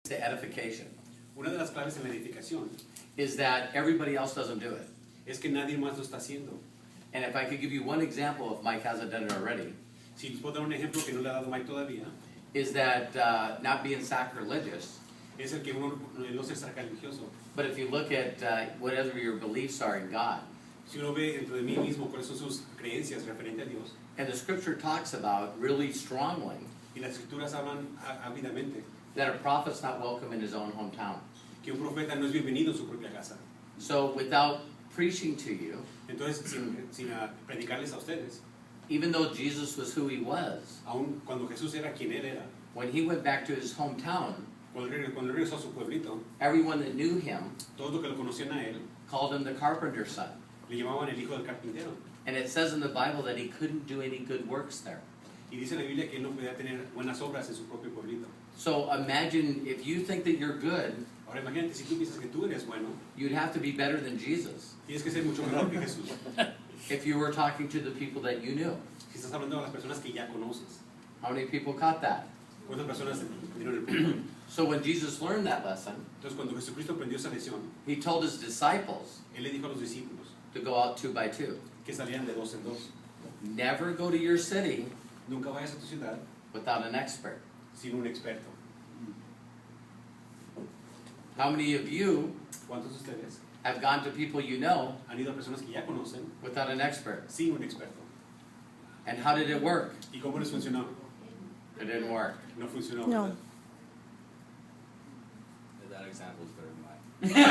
to edification Una de las claves en la edificación is that everybody else doesn't do it. es que nadie más lo está haciendo. And if I could give you one example, if Mike hasn't done it already, Si les puedo dar un ejemplo que no le ha dado Mike todavía, is that not being sacrilegious, es el que uno no se saca religioso. but if you look at whatever your beliefs are in God, Si uno ve dentro de mí mismo cuáles son sus creencias referente a Dios, and the scripture talks about really strongly y las escrituras hablan ávidamente that a prophet's not welcome in his own hometown. que un profeta no es bienvenido en su propia casa. So without preaching to you, Entonces, sin predicarles a ustedes, even though Jesus was who he was, aun cuando Jesús era quien él era, when he went back to his hometown, cuando él regresó a su pueblito, everyone that knew him todos los que lo conocían a él called him the carpenter's son. le llamaban el hijo del carpintero. And it says in the Bible that he couldn't do any good works there. Y dice la Biblia que él no podía tener buenas obras en su propio pueblito. So imagine if you think that you're good, Ahora imagínate, si tú piensas que tú eres bueno, you'd have to be better than Jesus tienes que ser mucho mejor que Jesús. if you were talking to the people that you knew. Si estás hablando a las personas que ya conoces, How many people caught that? ¿cuántas personas dieron el punto? So when Jesus learned that lesson, Entonces cuando Jesucristo aprendió esa lección, he told his disciples él le dijo a los discípulos to go out 2 by 2. que salían de dos en dos. Never go to your city Nunca vayas a tu ciudad without an expert. sin un experto. How many of you ¿Cuántos de ustedes have gone to people you know han ido a personas que ya conocen without an expert? sin un experto? And how did it work? ¿Y cómo les funcionó? It didn't work. No funcionó. No. ¿verdad? That example is better than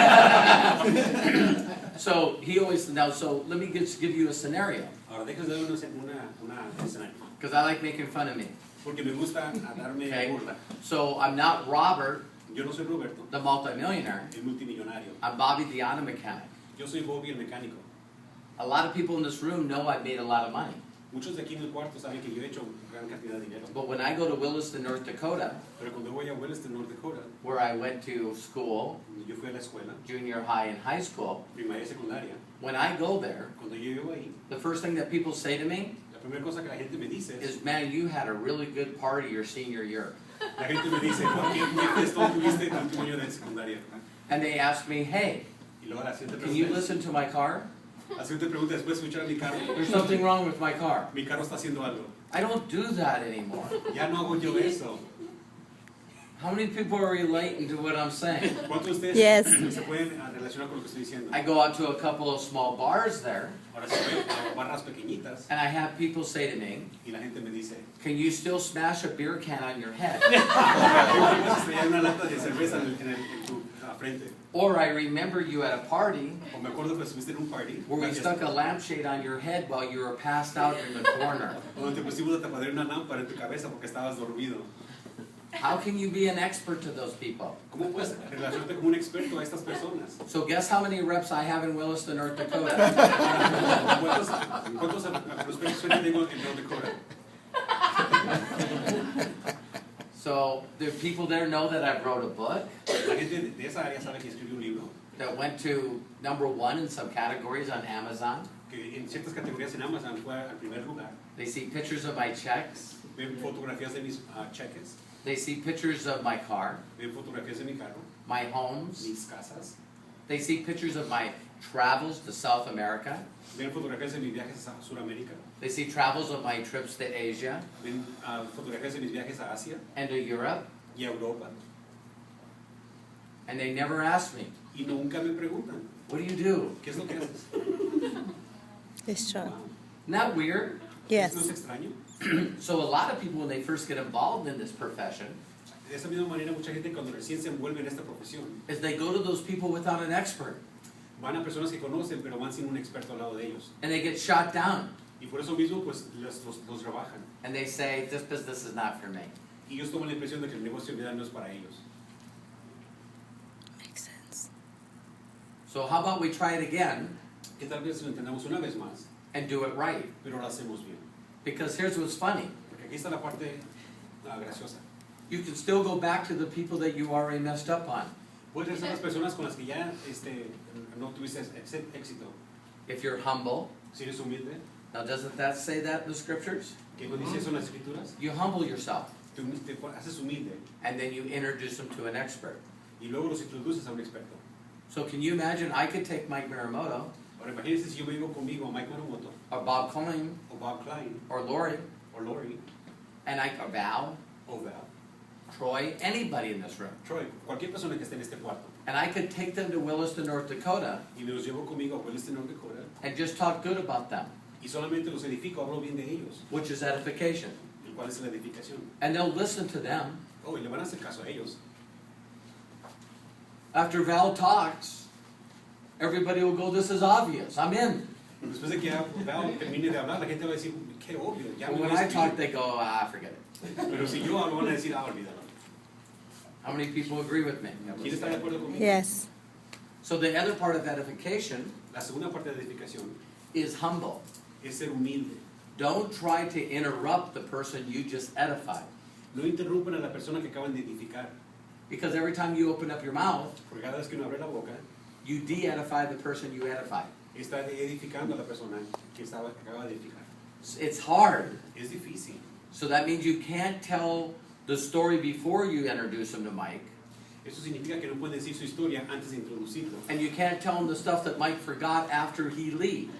mine. So he always, now, so let me just give you a scenario, Ahora déjame dar una escenario. because I like making fun of me. Porque me gusta darme Okay. burla. So I'm not Robert, Yo no soy Roberto, the multimillionaire. el multimillonario. I'm Bobby, the auto mechanic. Yo soy Bobby, el mecánico. A lot of people in this room know I've made a lot of money. Muchos de aquí en el cuarto saben que yo he hecho gran cantidad de dinero. But when I go to Williston, North Dakota, Pero cuando voy a Hollis, North Dakota, where I went to school, yo fui a la escuela, junior high and high school, primaria y secundaria, when I go there, cuando yo llego ahí, the first thing that people say to me la primera cosa que la gente me dice es, is, man, you had a really good party your senior year. la gente me dice, "Juan, ¿qué fiestón tuviste en tu año de secundaria?" And they ask me, hey, Y luego la siguiente can you pregunta, listen to my car? la siguiente pregunta después de escuchar mi carro, There's something wrong with my car. mi carro está haciendo algo. I don't do that anymore. Ya no hago yo eso. How many people are relating to what I'm saying? ¿Cuántos de ustedes Yes. se pueden relacionar con lo que estoy diciendo? I go out to a couple of small bars there, Ahora se ven a barras pequeñitas and I have people say to me, y la gente me dice, can you still smash a beer can on your head? "¿Puedes estrellar una lata de cerveza en tu frente?" Or I remember you at a party O me acuerdo que estuviste en un party where we stuck a lampshade on your head while you were passed out in the corner. donde te pusimos a tapadera una lámpara en tu cabeza porque estabas dormido. How can you be an expert to those people? ¿Cómo puedes relacionarte como un experto a estas personas? So guess how many reps I have in Williston, North Dakota? ¿Cuántos prospectos tengo en North Dakota? So the people there know that I wrote a book La gente de esa área sabe que escribí un libro that went to #1 in some categories on Amazon. que en ciertas categorías en Amazon fue al primer lugar. They see pictures of my checks. Ven fotografías de mis cheques, They see pictures of my car, ven fotografías de mi carro, my homes. mis casas, They see pictures of my travels to South America. ven fotografías de mis viajes a Sudamérica, They see travels of my trips to Asia ven fotografías de mis viajes a Asia and to Europe. y a Europa. And they never ask me, Y nunca me preguntan, what do you do? ¿qué es lo que haces? It's true. Wow. Not weird. Yes. ¿No es extraño? So a lot of people, when they first get involved in this profession, De esa misma manera, mucha gente cuando recién se envuelve en esta profesión, is they go to those people without an expert. van a personas que conocen, pero van sin un experto al lado de ellos. And they get shot down. Y por eso mismo, pues, los rebajan. And they say, this business is not for me. Y ellos toman la impresión de que el negocio en realidad no es para ellos. Makes sense. So how about we try it again Que tal vez lo entendamos una vez más, and do it right? pero lo hacemos bien. Because here's what's funny. Porque aquí está la parte graciosa. You can still go back to the people that you already messed up on. Puedes regresar a las personas con las que ya no tuviste éxito. If you're humble. Si eres humilde, Now doesn't that say that in the scriptures? ¿qué nos dice eso en las escrituras? You humble yourself. te haces humilde and then you introduce them to an expert. y luego los introduces a un experto. So can you imagine I could take Mike Muramoto, Ahora imagínense si yo me digo conmigo a Mike Muramoto or Bob Klein, o Bob Klein or Lori, o Lori and or Val, o Val, Troy, anybody in this room. Troy, cualquier persona que esté en este cuarto, And I could take them to Williston, North Dakota, y me los llevo conmigo a Williston, North Dakota, and just talk good about them, y solamente los edifico, hablo bien de ellos, which is edification. el cual es la edificación. And they'll listen to them. Oh, y le van a hacer caso a ellos. After Val talks, everybody will go, this is obvious, I'm in. Después de que Val termine de hablar, la gente va a decir, qué obvio, ya But me when voy a I talk, escribir. they go, forget it. Pero si yo hablo, van a decir, olvídalo. How many people agree with me? ¿Quién está de acuerdo conmigo? Yes. So the other part of edification La segunda parte de la edificación is humble. es ser humilde. Don't try to interrupt the person you just edified. No interrumpan a la persona que acaban de edificar, Because every time you open up your mouth, porque cada vez que uno abre la boca, you de-edify the person you edified. está edificando a la persona que acaba de edificar. It's hard. Es difícil. So that means you can't tell the story before you introduce them to Mike. Eso significa que no pueden decir su historia antes de introducirlo. And you can't tell them the stuff that Mike forgot after he leaves.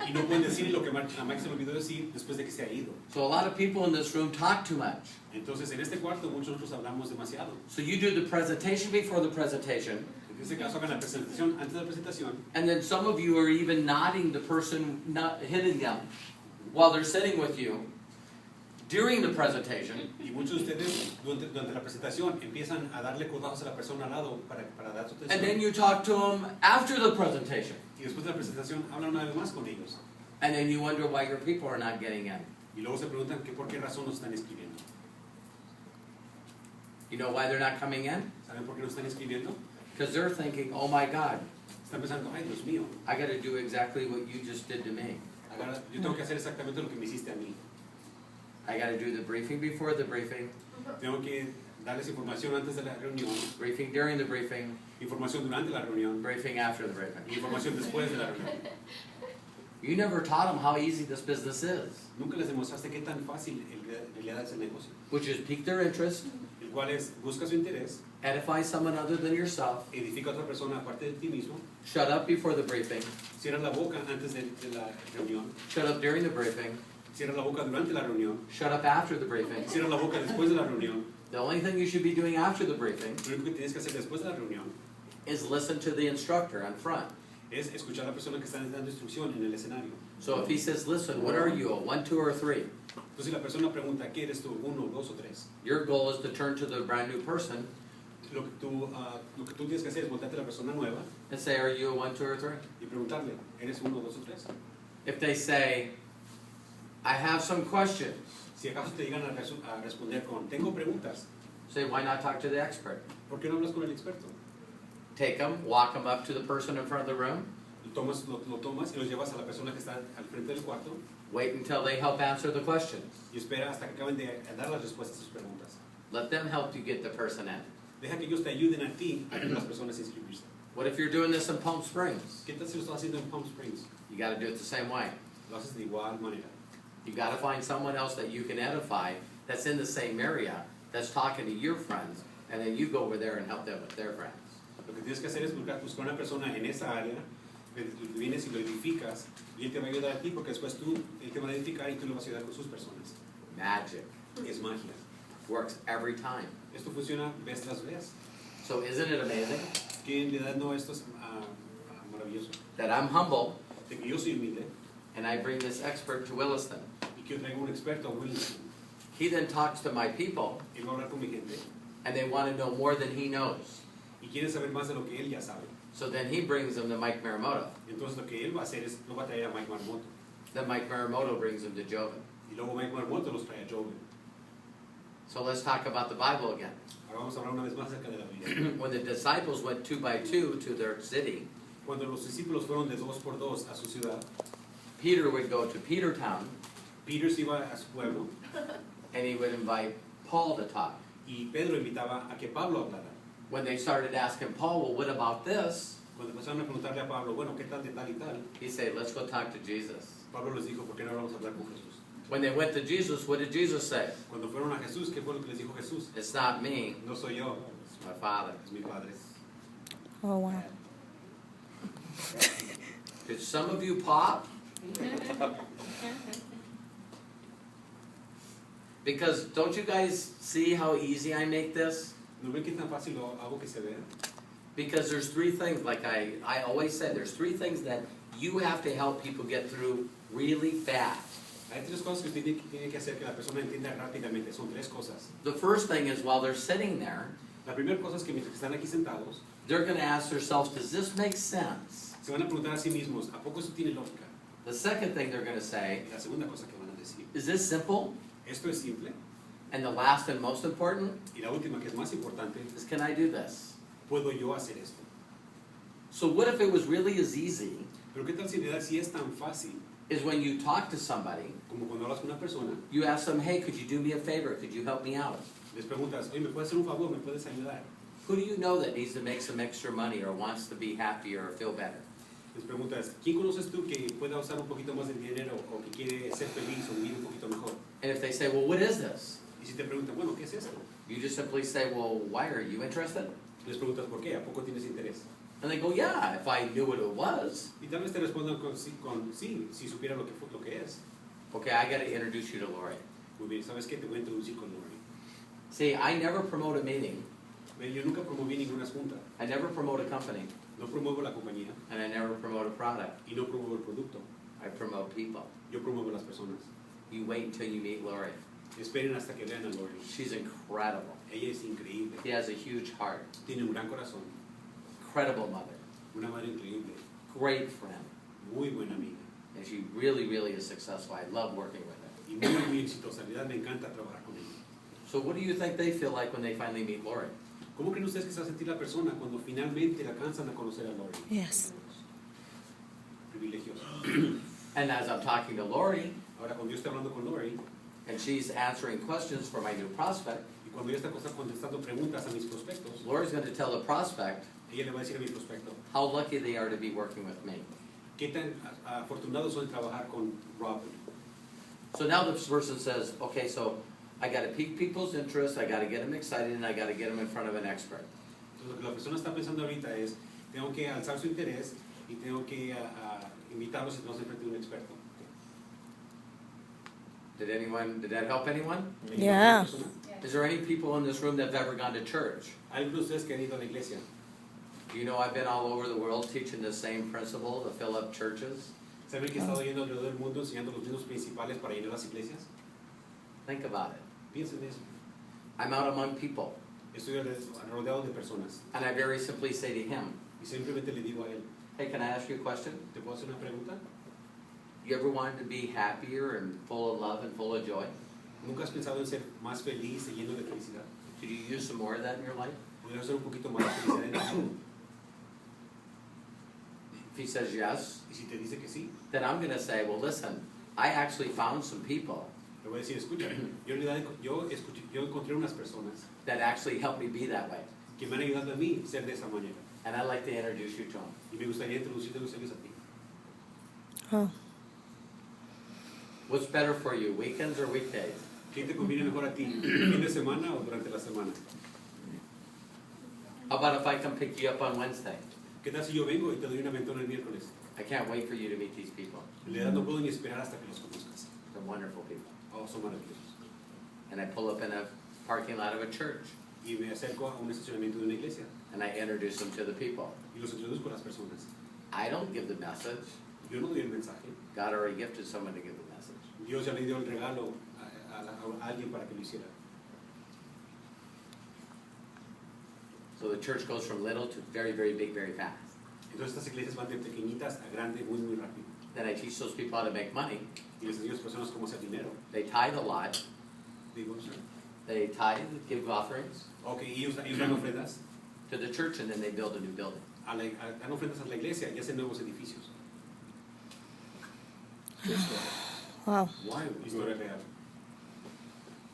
Y no pueden decir lo que a Mike se le olvidó decir después de que se ha ido. So a lot of people in this room talk too much. Entonces, en este cuarto, muchos nosotros hablamos demasiado. So you do the presentation before the presentation, En este caso, hagan la presentación antes de la presentación. and then some of you are even nodding the person, not hitting them, while they're sitting with you during the presentation. Y muchos de ustedes, durante la presentación, empiezan a darle codazos a la persona al lado para dar su And then atención. you talk to them after the presentation. Y después de la presentación, hablan una vez más con ellos. And then you wonder why your people are not getting in. Y luego se preguntan que por qué razón no están escribiendo. You know why they're not coming in? ¿Saben por qué no están escribiendo? Because they're thinking, oh my God, Están pensando, ay, Dios mío, I got to do exactly what you just did to me. yo tengo que hacer exactamente lo que me hiciste a mí. I got to do the briefing before the briefing, Tengo que darles información antes de la reunión, briefing during the briefing, información durante la reunión briefing after the briefing. y información después de la reunión. You never taught them how easy this business is, Nunca les demostraste qué tan fácil en realidad es el negocio, which is pique their interest, el cual es, busca su interés, edify someone other than yourself, edifica a otra persona aparte de ti mismo, shut up before the briefing, cierra la boca antes de la reunión, shut up during the briefing, cierra la boca durante la reunión, shut up after the briefing. cierra la boca después de la reunión. The only thing you should be doing after the briefing Lo único que tienes que hacer después de la reunión is listen to the instructor in front. es escuchar a la persona que está dando instrucción en el escenario. So if he says, listen, what are you, a 1, 2, or 3? Entonces si la persona pregunta, ¿qué eres tú? ¿Uno, dos o tres? Your goal is to turn to the brand new person Lo que tú tienes que hacer es voltearte a la persona nueva and say, are you a 1, 2, or 3? y preguntarle, ¿eres uno, dos o tres? If they say, I have some questions, Si acaso te llegan a responder con, tengo preguntas, say, why not talk to the expert? ¿por qué no hablas con el experto? Take them, walk them up to the person in front of the room, Lo tomas y lo llevas a la persona que está al frente del cuarto wait until they help answer the questions. y espera hasta que acaben de dar las respuestas a sus preguntas. Let them help you get the person in. Deja que ellos te ayuden a ti a que las personas a inscribirse. What if you're doing this in Palm Springs? ¿Qué tal si lo estás haciendo en Palm Springs? You got to do it the same way. Lo haces de igual manera. You got to find someone else that you can edify that's in the same area, that's talking to your friends, and then you go over there and help them with their friends. Lo que tienes que hacer es buscar una persona en esa área, vienes y lo edificas, y él te va a ayudar a ti, porque después él te va a edificar y tú lo vas a ayudar con sus personas. Magic. Es magia. Works every time. Esto funciona vez tras vez. So isn't it amazing Que en realidad no esto es maravilloso. that I'm humble De que yo soy humilde and I bring this expert to Williston? y que yo traigo un experto a Williston. He then talks to my people Él va a hablar con mi gente and they want to know more than he knows. y quiere saber más de lo que él ya sabe. So then he brings them to Mike Muramoto. Entonces lo que él va a hacer es, lo va a traer a Mike Marmoto. Then Mike Muramoto brings them to Joven. Y luego Mike Marmoto los trae a Joven. So let's talk about the Bible again. Ahora vamos a hablar una vez más acerca de la Biblia. When the disciples went 2 by 2 to their city, Cuando los discípulos fueron de 2 por 2 a su ciudad, Peter would go to Petertown Peter se iba a su pueblo and he would invite Paul to talk. y Pedro invitaba a que Pablo hablara. When they started asking Paul, well, what about this? Cuando empezaron a preguntarle a Pablo, bueno, ¿qué tal de tal y tal? He said, let's go talk to Jesus. Pablo les dijo, ¿por qué no vamos a hablar con Jesús? When they went to Jesus, what did Jesus say? Cuando fueron a Jesús, ¿qué fue lo que les dijo Jesús? It's not me, No soy yo, it's my Father. es mi Padre. Oh, wow. Did some of you pop? Because don't you guys see how easy I make this? ¿No ven qué tan fácil lo hago que se vea? Because there's three things, like I always say, there's three things that you have to help people get through really fast. Hay tres cosas que usted tiene que hacer que la persona entienda rápidamente. Son tres cosas. The first thing is while they're sitting there, La primera cosa es que mientras están aquí sentados, they're going to ask themselves, does this make sense? se van a preguntar a sí mismos, ¿a poco eso tiene lógica? The second thing they're going to say, Y la segunda cosa que van a decir, is this simple? ¿esto es simple? And the last and most important Y la última, que es más importante, is, can I do this? ¿puedo yo hacer esto? So what if it was really as easy Pero ¿qué tal si en realidad sí es tan fácil as when you talk to somebody, como cuando hablas con una persona, you ask them, hey, could you do me a favor? Could you help me out? les preguntas, oye, ¿me puedes hacer un favor? ¿Me puedes ayudar? Who do you know that needs to make some extra money or wants to be happier or feel better? Les preguntas, ¿quién conoces tú que pueda usar un poquito más de dinero o que quiere ser feliz o vivir un poquito mejor? And if they say, well, what is this? Y si te preguntan, bueno, ¿qué es esto? You just simply say, well, why are you interested? Les preguntas, ¿por qué? ¿A poco tienes interés? And they go, yeah, if I knew what it was. Y tal vez te respondan con sí, si supiera lo que es. Okay, I got to introduce you to Lori. Muy bien, ¿sabes qué? Te voy a introducir con Lori. See, I never promote a meeting. Yo nunca promoví ninguna junta. I never promote a company. No promuevo la compañía And I never promote a product. y no promuevo el producto. I promote people. Yo promuevo las personas. You wait until you meet Lori. Esperen hasta que vean a Lori. She's incredible. Ella es increíble. She has a huge heart. Tiene un gran corazón. Incredible mother. Una madre increíble. Great friend. Muy buena amiga. And she really, really is successful. I love working with her. Y muy, muy exitosa. En realidad me encanta trabajar con ella. So what do you think they feel like when they finally meet Lori? ¿Cómo creen ustedes que se va a sentir la persona cuando finalmente la alcanzan a conocer a Lori? Yes. Privilegios. And as I'm talking to Lori, Ahora, cuando yo estoy hablando con Lori, and she's answering questions for my new prospect, y cuando ella está contestando preguntas a mis prospectos, Lori's going to tell the prospect ella le va a decir a mi prospecto, how lucky they are to be working with me. ¿qué tan afortunados son de trabajar con Robin? So now this person says, okay, so I got to pique people's interest, I got to get them excited, and I got to get them in front of an expert. Entonces, lo que la persona está pensando ahorita es, tengo que alzar su interés y tengo que invitarlos y tenemos enfrente de un experto. Did that help anyone? Yeah. Is there any people in this room that have ever gone to church? ¿Hay algunos de ustedes que han ido a la iglesia? Do you know I've been all over the world teaching the same principle to fill up churches? ¿Saben que he estado yendo alrededor del mundo enseñando los mismos principales para llenar las iglesias? Think about it. Piensen en eso. I'm out among people, Estoy rodeado de personas and I very simply say to him, y simplemente le digo a él, hey, can I ask you a question? ¿te puedo hacer una pregunta? You ever wanted to be happier and full of love and full of joy? ¿Nunca has pensado en ser más feliz y lleno de felicidad? Could you use some more of that in your life? ¿Podrías ser un poquito más de felicidad en tu vida? If he says yes, Y si te dice que sí, then I'm going to say, well, listen, I actually found some people le voy a decir, escucha, yo en realidad yo encontré unas personas that actually helped me be that way. que me han ayudado a mí a ser de esa manera. And I'd like to introduce you to them. Y me gustaría introducirte a ellos a ti. Oh. What's better for you, weekends or weekdays? ¿Quién te conviene mejor a ti, fin de semana o durante la semana? How about if I come pick you up on Wednesday? ¿Qué tal si yo vengo y te doy una aventón el miércoles? I can't wait for you to meet these people. En realidad no puedo ni esperar hasta que los conozcas. They're wonderful people. Oh, son maravillosos. And I pull up in a parking lot of a church, Y me acerco a un estacionamiento de una iglesia and I introduce them to the people. y los introduzco a las personas. I don't give the message. Yo no doy el mensaje. God already gifted someone to give the message. Dios ya le dio el regalo a alguien para que lo hiciera. So the church goes from little to very, very big, very fast. Entonces estas iglesias van de pequeñitas a grandes muy, muy rápido. Then I teach those people how to make money. Y les enseño a las personas cómo hacer dinero. They tithe a lot. Digo, sir. They tithe, give offerings Ok, y ellos dan ofrendas. to the church, and then they build a new building. Dan ofrendas a la iglesia y hacen nuevos edificios. Wow. Why? Historia real.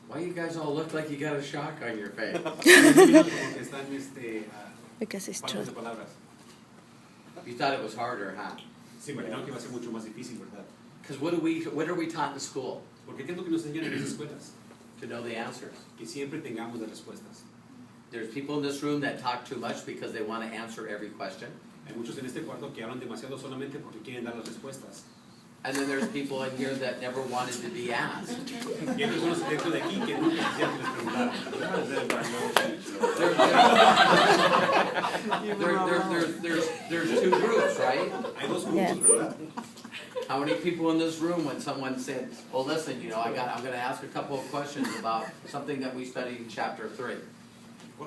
Why you guys all look like you got a shock on your face? Porque están Because it's faltas true. de palabras. You thought it was harder, huh? Se imaginaron que iba a ser mucho más difícil, ¿verdad? Because what are we taught in school? Porque ¿qué es lo que nos enseñan en las escuelas? To know the answers. Que siempre tengamos las respuestas. There's people in this room that talk too much because they want to answer every question. Hay muchos en este cuarto que hablan demasiado solamente porque quieren dar las respuestas. And then there's people in here that never wanted to be asked. Y hay personas dentro de aquí que nunca quisieran que les preguntaran. There's two groups, right? Hay dos grupos, Yes. ¿verdad? How many people in this room, when someone said, well, listen, I'm going to ask a couple of questions about something that we studied in chapter 3.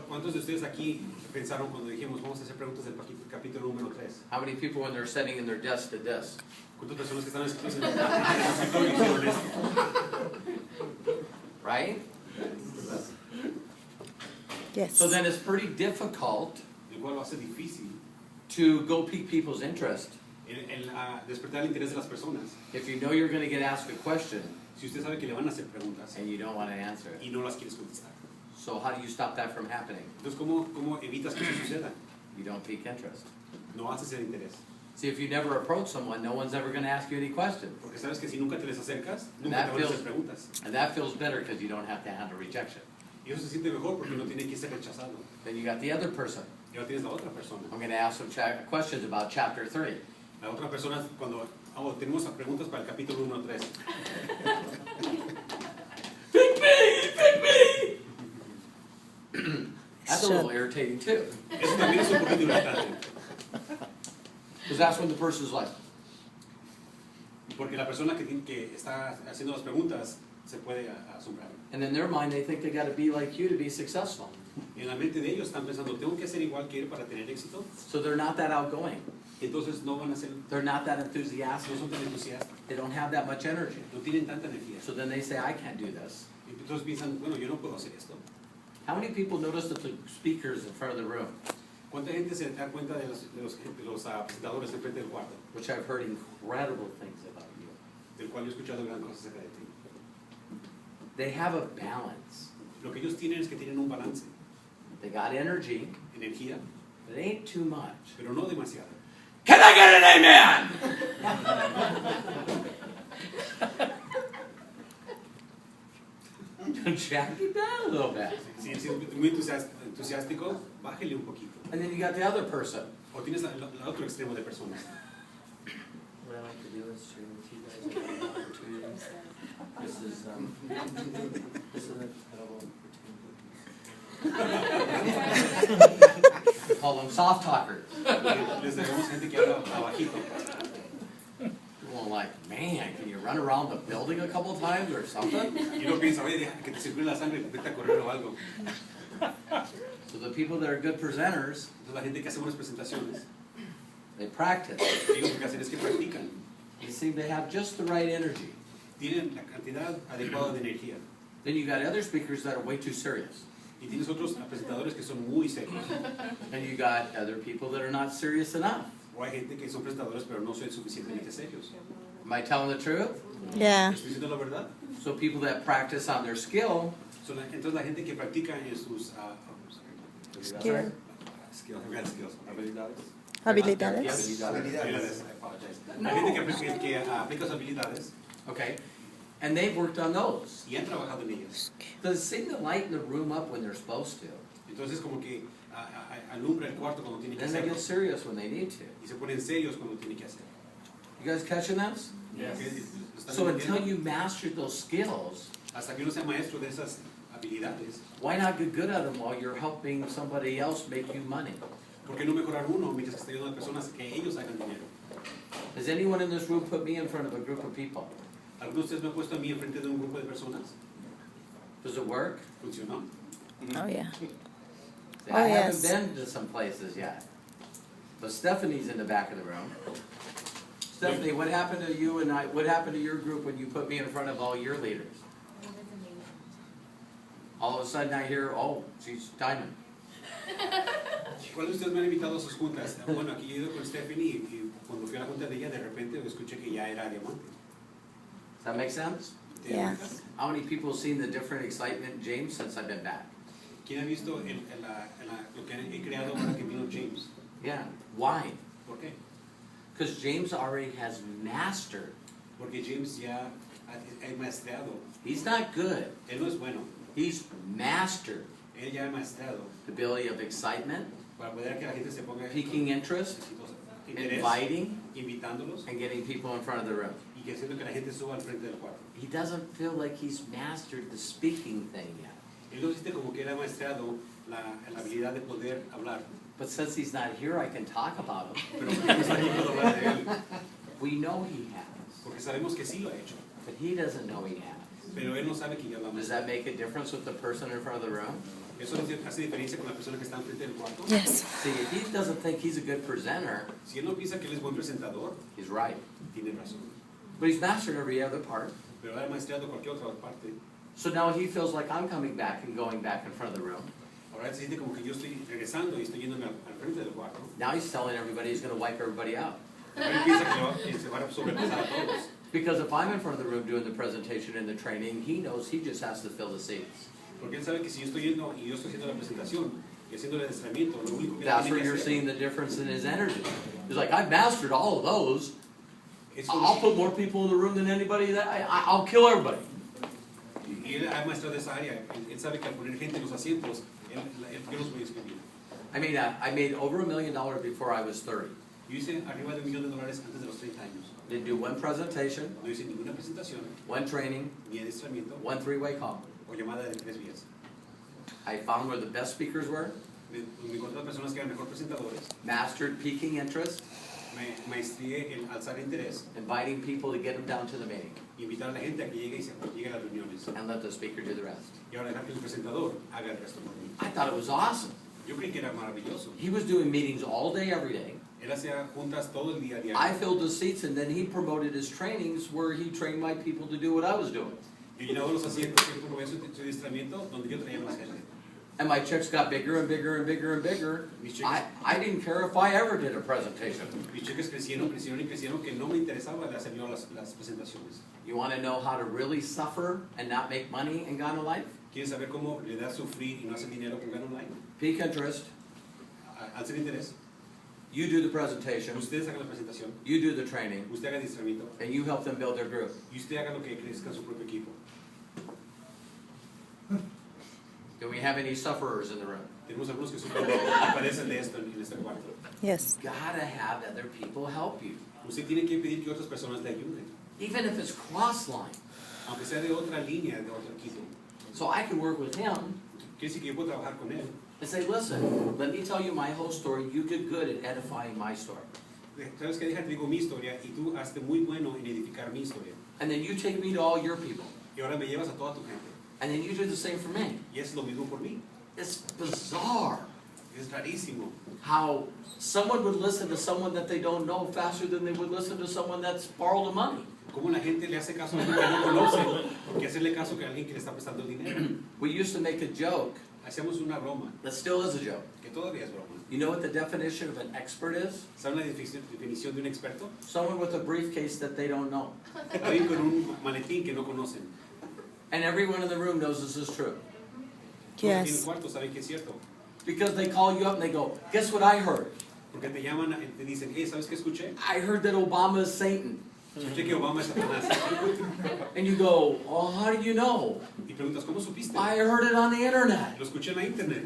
¿Cuántos de ustedes aquí pensaron cuando dijimos vamos a hacer preguntas del capítulo número 3? How many people when they're sitting in their desk did this? ¿Cuántas personas que están escritos en el escritorio hicieron esto? Right? Yes. So then it's pretty difficult El cual lo hace difícil to go pique people's interest. Despertar el interés de las personas. If you know you're going to get asked a question Si usted sabe que le van a hacer preguntas and you don't want to answer it. y no las quieres contestar. So how do you stop that from happening? Entonces, ¿cómo evitas que eso suceda? You don't pique interest. No haces el interés. See, if you never approach someone, no one's ever going to ask you any questions. Porque sabes que si nunca te les acercas, nunca That te van a hacer feels- preguntas. And that feels better because you don't have to handle rejection. Y eso se siente mejor porque no tiene que ser rechazado. Then you got the other person. Y ahora tienes la otra persona. I'm going to ask some questions about chapter 3. La otra persona, cuando tenemos preguntas para el capítulo 1 3. Pick me! That's a little irritating too. Eso también es un poquito irritante. Because that's when the person's like, Porque la persona que está haciendo las preguntas se puede asombrar. and in their mind they think they got to be like you to be successful. Y en la mente de ellos están pensando, tengo que ser igual que él para tener éxito. So they're not that outgoing. Entonces no van a ser, They're not that no enthusiastic. son tan entusiastas, They don't have that much energy. no tienen tanta energía. So then they say, I can't do this. Y entonces piensan, bueno, yo no puedo hacer esto. How many people notice that the speakers in front of the room, ¿Cuánta gente se da cuenta de los presentadores enfrente del cuarto? which I've heard incredible things about you? Del cual yo he escuchado gran cosas acerca de ti. They have a balance. Lo que ellos tienen es que tienen un balance, They got energy, energía, but it ain't too much. pero no demasiada. Can I get an amen? Jack it down a little bit. Si es muy entusiástico, bájele un poquito. And then you got the other person. O tienes el otro extremo de personas. What I like to do is share with you guys opportunities. This is I don't know, call them soft talkers. Les dejamos gente que habla abajito. Well, like, man, can you run around the building a couple times or something? Y uno piensa, oye, deja que te circule la sangre, vete a correr o algo. So the people that are good presenters, Entonces la gente que hace buenas presentaciones, they practice. ellos lo que hacen es que practican. You see, they have just the right energy. Tienen la cantidad adecuada de energía. Then you got other speakers that are way too serious. Y tienes otros presentadores que son muy serios. And you got other people that are not serious enough. O hay gente que son presentadores pero no son suficientemente serios. Am I telling the truth? Yeah. ¿Estoy diciendo la verdad? So people that practice on their skill, Entonces la gente que practica en sus Skill. skills, Habilidades. Yes. habilidades, I apologize. La gente que aplica sus habilidades okay, and they've worked on those. y han trabajado en ellas. Does it seem to lighten the room up when they're supposed to? Entonces como que alumbra el cuarto cuando tiene que Then they hacerlo get serious when they need to. y se ponen serios cuando tiene que hacerlo. You guys catching this? ¿Están So until entendiendo? you master those skills, Hasta que uno sea maestro de esas habilidades, why not get good at them while you're helping somebody else make you money? ¿por qué no mejorar uno mientras que está ayudando a personas que ellos hagan dinero? Has anyone in this room put me in front of a group of people? ¿Algunos de ustedes me han puesto a mí enfrente de un grupo de personas? Does it work? ¿Funcionó? Oh, yeah. See, Oh, I yes. haven't been to some places yet. But Stephanie's in the back of the room. Stephanie, what happened to you and what happened to your group when you put me in front of all your leaders? All of a sudden I hear, oh, she's diamond. ¿Cuáles de ustedes me han invitado a sus juntas? Bueno, aquí yo he ido con Stephanie y cuando fui a la junta de ella, de repente escuché que ya era diamante. Does that make sense? ¿Te Yeah. das cuenta? How many people have seen the different excitement in James since I've been back? ¿Quién ha visto lo que he creado ahora que vino James? Yeah. Why? ¿Por qué? Because James already has mastered Porque James ya maestreado. He's not good. Él no es bueno. He's mastered Él ya ha maestreado the ability of excitement, para poder que la gente se ponga piquing interest, interés, inviting, invitándolos and getting people in front of the room. y que haciendo que la gente suba al frente del cuarto. He doesn't feel like he's mastered the speaking thing yet. Él no siente como que él ha maestreado la habilidad de poder hablar. But since he's not here, I can talk about him. Pero porque no está aquí puedo hablar de él. We know he has, Porque sabemos que sí lo ha hecho. but he doesn't know he has. Pero él no sabe que ya lo ha Does maestreado. that make a difference with the person in front of the room? Eso hace diferencia con la persona que está al frente del cuarto. Yes. See, if he doesn't think he's a good presenter, Si él no piensa que él es buen presentador, he's right. tiene razón. But he's mastered every other part. Pero ha maestreado cualquier otra parte. So now he feels like I'm coming back and going back in front of the room. Ahora se siente como que yo estoy regresando y estoy yéndome al frente del cuarto. Now he's telling everybody he's going to wipe everybody out. Ahora él piensa que se van a sobrepasar a todos. Because if I'm in front of the room doing the presentation and the training, he knows he just has to fill the seats. Porque él sabe que si yo estoy yendo y yo estoy haciendo la presentación y haciendo el adiestramiento, lo único que That's tiene where que you're hacer seeing the difference in his energy. He's like, I've mastered all of those. es I'll put more people in the room than anybody that I'll kill everybody. y él ha maestrado esa área. Él sabe que al poner gente en los asientos, yo los voy a escribir. I mean, I made over $1 million before I was 30. Yo hice arriba de $1 millón antes de los 30 años. Didn't do one presentation, No hice ninguna presentación, one training, ni adiestramiento, one three-way call. o llamada de 3 vías. I found where the best speakers were, Me encontré a personas que eran mejor presentadores. mastered piquing interest, Me maestrié el alzar interés, inviting people to get them down to the meeting, invitar a la gente a que llegue a las reuniones. and let the speaker do the rest. Y ahora dejar que el presentador haga el resto por mí. I thought it was awesome. Yo creí que era maravilloso. He was doing meetings all day, every day. Él hacía juntas todo el día a I diario. filled the seats, and then he promoted his trainings where he trained my people to do what I was doing. Yo llenaba los asientos, yo promovía su adiestramiento donde yo traía más gente. And my checks got bigger and bigger and bigger and bigger. I didn't care if I ever did a presentation. Mis cheques crecieron, crecieron y crecieron que no me interesaba hacer yo las presentaciones. You want to know how to really suffer and not make money in Ghana life? ¿Quieres saber cómo le da sufrir y no hacer dinero con Gano Online? Peak interest. Alzar interés. You do the presentation. Ustedes hagan la presentación. You do the training. Usted haga el adiestramiento. And you help them build their group. Y usted haga lo que crezca su propio equipo. Do we have any sufferers in the room? Tenemos algunos que padecen de esto en este cuarto. Yes. Gotta have other people help you. Usted tiene que pedir que otras personas le ayuden, Even if it's cross-line. aunque sea de otra línea, de otro equipo. So I can work with him Quiere decir que yo puedo trabajar con él. and say, listen, let me tell you my whole story. You get good at edifying my story. ¿Sabes qué? Déjate, digo mi historia y tú hazte muy bueno en edificar mi historia. And then you take me to all your people. Y ahora me llevas a toda tu gente. And then you do the same for me. Y es lo mismo por mí. It's bizarre Es rarísimo. how someone would listen to someone that they don't know faster than they would listen to someone that's borrowed the money. Cómo la gente le hace caso a alguien que no conoce, porque hacerle caso a alguien que le está prestando el dinero. We used to make a joke Hacemos una broma, that still is a joke. que todavía es broma. You know what the definition of an expert is? ¿Saben la definición de un experto? Someone with a briefcase that they don't know. Alguien con un maletín que no conocen. And everyone in the room knows this is true. Todos aquí en el Yes. cuarto saben que es cierto. Because they call you up and they go, guess what I heard? Porque te llaman y te dicen, hey, ¿sabes qué escuché? I heard that Obama is Satan. Escuché que Obama es Satanás. And you go, oh, how do you know? Y preguntas, ¿cómo supiste? I heard it on the internet. Lo escuché en la internet.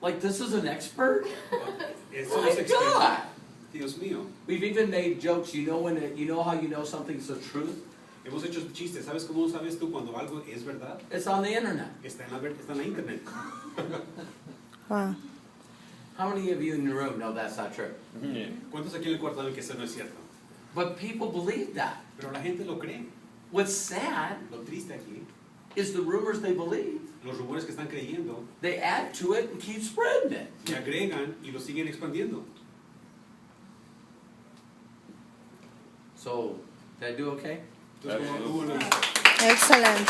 Like, this is an expert? Eso My es experto. God! Dios mío. We've even made jokes. You know how you know something's the truth? Hemos hecho chistes. ¿Sabes cómo sabes tú cuando algo es verdad? It's on the internet. Está en la internet. Wow. How many of you in the room know that's not true? ¿Cuántos aquí en el cuarto saben que eso no es cierto? But people believe that. Pero la gente lo cree. What's sad Lo triste aquí, is the rumors they believe. los rumores que están creyendo, They add to it and keep spreading it. que agregan y lo siguen expandiendo. So, did I do okay? Entonces, ¿cómo lo viste? Excellent.